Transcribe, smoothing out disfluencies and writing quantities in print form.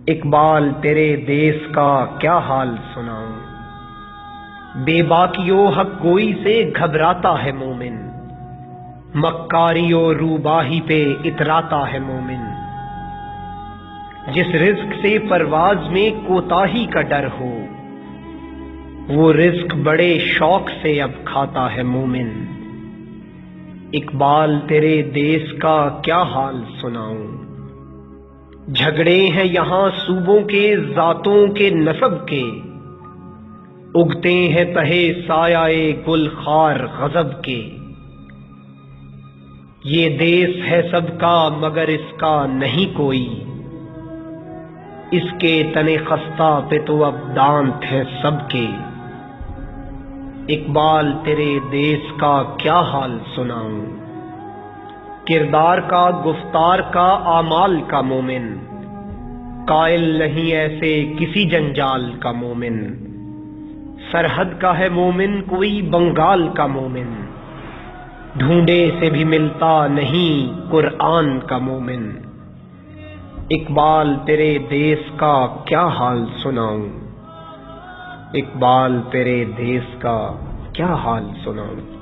اقبال تیرے دیس کا کیا حال سناؤں، بے باکی و حق گوئی سے گھبراتا ہے مومن، مکاری و روباہی پہ اتراتا ہے مومن۔ جس رزق سے پرواز میں کوتاہی کا ڈر ہو، وہ رزق بڑے شوق سے اب کھاتا ہے مومن۔ اقبال تیرے دیس کا کیا حال سناؤں، جھگڑے ہیں یہاں صوبوں کے ذاتوں کے نسب کے، اگتے ہیں تہے سایہ گل خار غضب کے۔ یہ دیس ہے سب کا مگر اس کا نہیں کوئی، اس کے تن خستہ پہ تو اب دانت ہیں سب کے۔ اقبال تیرے دیس کا کیا حال سناؤں، کردار کا گفتار کا اعمال کا مومن، قائل نہیں ایسے کسی جنجال کا مومن۔ سرحد کا ہے مومن کوئی بنگال کا مومن، ڈھونڈے سے بھی ملتا نہیں قرآن کا مومن۔ اقبال تیرے دیس کا کیا حال سناؤں، اقبال تیرے دیس کا کیا حال سناؤں۔